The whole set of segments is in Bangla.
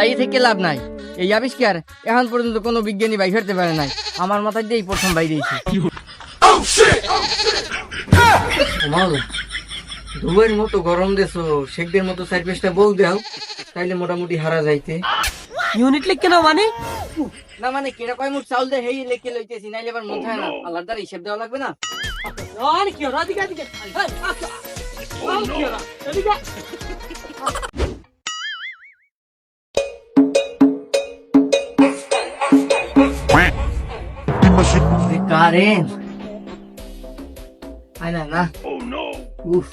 তাই থেকে লাভ নাই। এই আবিষ্কার এখন পর্যন্ত কোনো বিজ্ঞানী বাইর করতে পারে নাই। আমার মাথায় দিয়েই প্রথম বাইরেছি। ধুয়ের মতো গরম দেছো, শেখদের মতো চার পেঁচটা বউ দাও, তাইলে মোটামুটি হারা যাইতে। ইউনিট লিখ কেন মানে? না মানে কেটা কয় মুঠ চাউল দেয় হেই লেখে লইতেছি, নাইলে আবার মন থাকে না। আল্লাহর দ্বারা হিসেব দেওয়া লাগবে না। কি ওরা দিকে দিকে কারেন আয় না না। উফ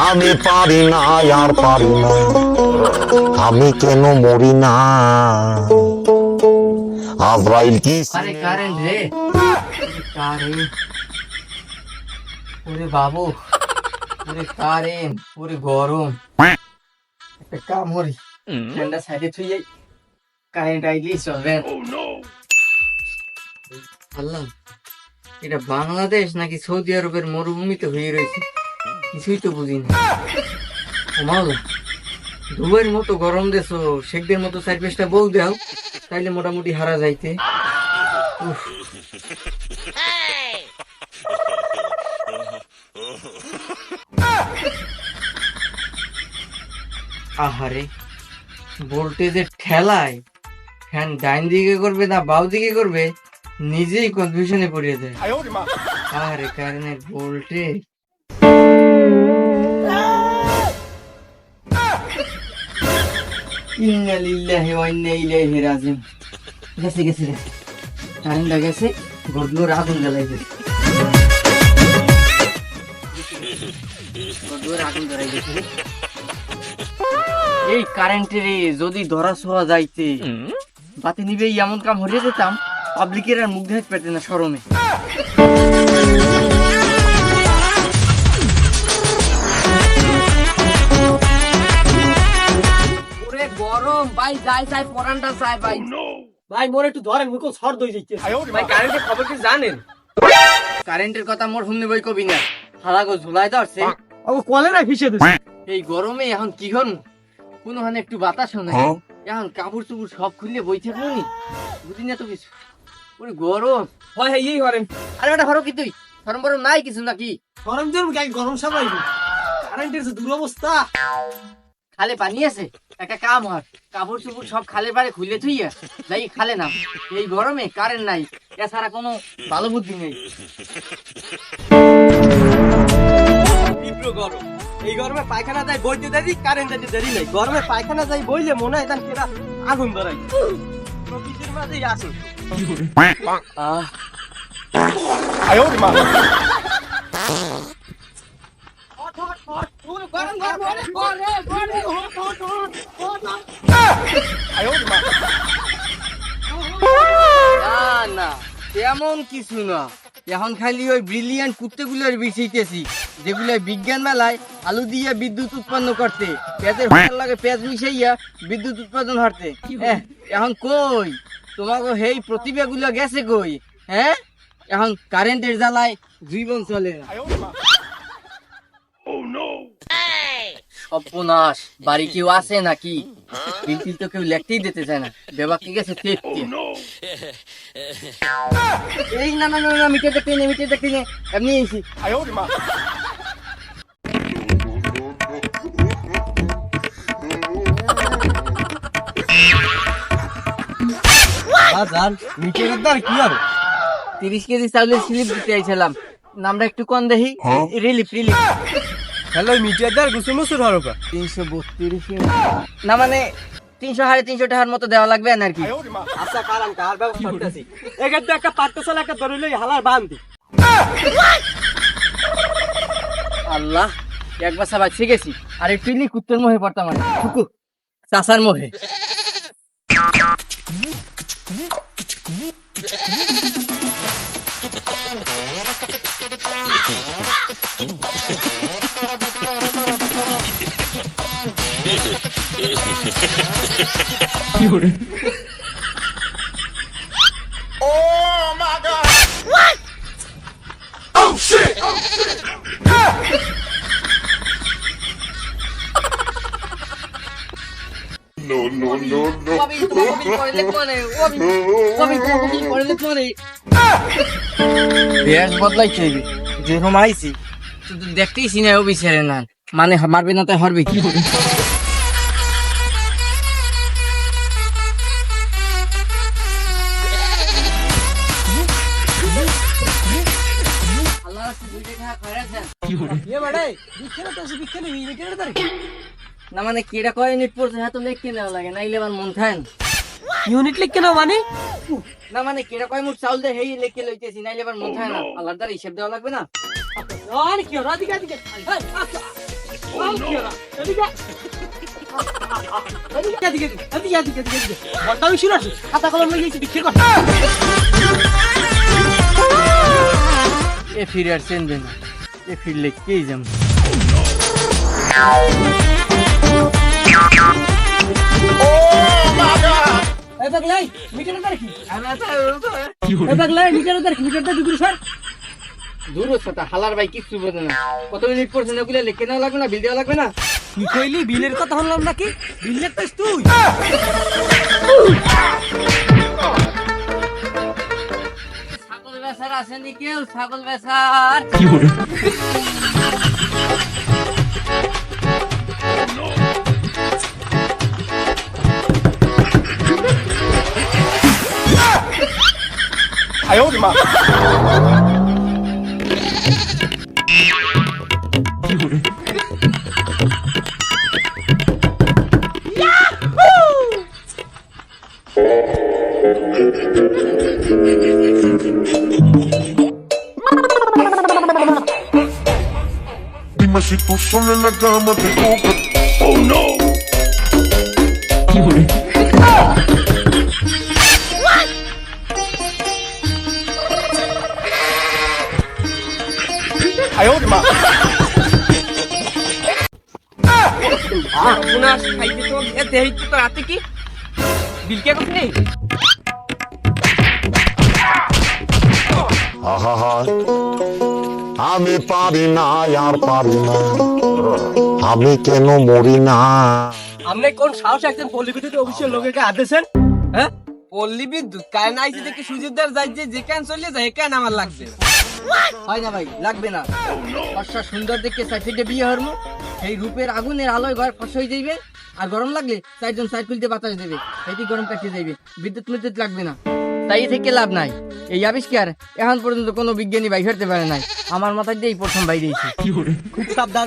আমি পারি না আর পারি না, আমি কেন মরি না? আজরাইল কি আরে কারেন রে, কারেন, ওরে বাবু, ওরে কারেন, ওরে গরম। একটা কাম করি, ফ্যানটা সাইডে থুই যাই, কারেন্ট আইলি চলবে। বললাম এটা বাংলাদেশ নাকি সৌদি আরবের মরুভূমিতে হয়ে রয়েছে, কিছুই তো বুঝি না। ধুয়ের মতো গরম দেছো, শেখদের মতো চার পেঁচটা বউ দাও, তাইলে মোটামুটি হারা যাইতে। আহারে ভোল্টেজের ঠেলায় ফ্যান ডাইন দিকে করবে না বাউ দিকে করবে, নিজেই কনফিউশনে পড়িয়ে দেয়। আরে কারেন্টের ভোল্টেজ ইন্না লিল্লাহি ওয়া ইন্না ইলাইহি রাজিউন। গেছে গেছে গেছে, কারেন্টটা গেছে, গর্দুর আগুন জ্বালাই গেছে, গর্দুর আগুন জ্বালাই গেছে। এই কারেন্টের যদি ধরা ছোঁয়া যাইতে, বাতি নিবে এমন কাম হয়ে যেতাম, পাবলিকের আর মুখ দেখতে পেতে না শরমে। ওরে গরম ভাই, যাই যাই পরানটা চাই ভাই। ভাই মোর একটু ধরেন, মুখ শর্ট হয়ে যাচ্ছে। ভাই কারেন্টের খবর কি জানেন? কারেন্টের কথা মোর শুনতে বই কবি না, হালাগো ঝুলাই ধরছে। ও কলে না ফিসে দিছে। এই গরমে এখন কি হন, কোনখানে একটু বাতাস হয়, এখন কাপড় চুপড় সব খুললে বই থাকবো নি, বুঝি না তো কিছু। ওরে গরম হয় হ্যাঁ এই করেন। আরে বেটা হরো কি তুই গরম গরম নাই কিছু নাকি? গরম জন্য গাই গরম সামলাইব। কারেন্টের যে দুরবস্থা। খালে পানি আছে, একটা কাম হয়, কাপড় চুপড় সব খালে পারে খুলে থুইয়া যাই খালে না। এই গরমে কারেন্ট নাই, এছাড়া কোনো ভালো বুদ্ধি নেই। তীব্র গরম, এই গরমে পায়খানা যাই বইতে দেরি, কারেন্ট যেতে দেরি নাই। গরমে পায়খানা যাই বইলে মনে হয় তান কেরা আগুন ধরাই। প্রকৃতির মাঝেই আসো। না তেমন কিছু না, এখন খালি ওই ব্রিলিয়ান্ট কুত্তেগুলোর বিষয়তেছি, যেগুলো বিজ্ঞান মেলায় আলু দিয়ে বিদ্যুৎ উৎপন্ন করতে, পেঁয়াজের ফসল লাগে পেঁয়াজ মিশাইয়া বিদ্যুৎ উৎপাদন হারতে। এখন কই তোমাকে সেই প্রতিভাগুলো গেছে কই? হ্যাঁ, এখন কারেন্টের জ্বালায় জীবন চলে না। সর্বনাশ, বাড়ি কেউ আছে নাকি? বিল টিল তো কেউ লেখতেই দিতে চায় না, বেবা কি গেছে দেখতে। এই না না না, মিটে দেখতে নে, মিটে দেখতে নে, এমনি এসি। বাজান মিটারের দর কি হবে? 30 কেজি চাউলের স্লিপ দিতে আইছিলাম, নামটা একটু কোন দেখি। Relief relief. হ্যালো মিটার দর গুছু মুছুর হলো কা 332 না মানে 300 350 টাকার মতো দেওয়া লাগবে আর কি। আচ্ছা কারণ কার ব্যবস্থা করতেছি। এখানে একটা পাট্টশালা একটা ধরে হালার বান্ধি। আল্লাহ, একবার সবাই শিখেছি, আর একটু নি কুত্তের মোহে পড়তাম, মানে কুকু চাষার মোহে। কি কবি তোমার কবি করে লিখবো না কবি তোমার কবি করে লিখবো না বেশ বদলাইছে যেরকম আইছি তুই তো দেখতেই সিনে ও বিচারে না মানে মারবে না তাই হরবে কি করে আল্লাহ দুইটা খা করেছেন না মানে কেডা কয় ইউনিট পড়ছে হ্যাঁ তো লিখতে নেওয়া লাগে না ইলেবার মন খান ইউনিট লিখে নাও মানে না মানে কেডা কয় মুঠ চাউল দে হেই লিখে লইতেছি না ইলেবার মন খায় না আল্লাহর দ্বারা হিসাব দেওয়া লাগবে না আর কি ওরা দিকে দিকে খাতা কলম লাগিয়েছি বিক্রি কর এ ফিরে আর চেন দেন এ ফিরলে কেই যাম দূর হচ্ছে তা হালার ভাই কিচ্ছু বোঝে না কত মিনিট পড়ছে না ওগুলো লিখে নেওয়া লাগবে না বিল দেওয়া লাগবে না কি কইলি বিলের কথা বললাম নাকি বিল লিখতেছ তুই ছাগল বেচার আসেনি কেউ ছাগল বেচার Dime si tú solo en la cama te toca. Oh no. খাইতে তো এতে হইতে তো রাতে কি বিল কে করতে নেই আহা আমি পারি না আর পারি না আমি কেন মরি না আপনি কোন সাহস একজন পল্লী বিদ্যুৎ অফিসের লোকেকে আদেছেন হ্যাঁ পল্লী বিদ্যুৎ কারেন্ট আইসি দেখে সুজিতদার যাই যে কেন চলে যায় কেন আমার লাগবে হয় না ভাই লাগবে না ফর্সা সুন্দর দেখে সাইফিটে বিয়ে হরমু এই রূপের আগুনের আলোয় ঘর ফস হয়ে যাইবে আর গরম লাগলে চারজন সাইড খুলতে বাতাস দেবে এটি গরম কাটিয়ে যাইবে বিদ্যুৎ লাগবে না তাই থেকে লাভ নাই এই আবিষ্কার এখন পর্যন্ত কোনো বিজ্ঞানী বাইর করতে পারে নাই আমার মাথায় দিয়েই প্রথম বাইরে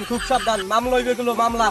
খুব সাবধান মামলা হইবে গুলো মামলা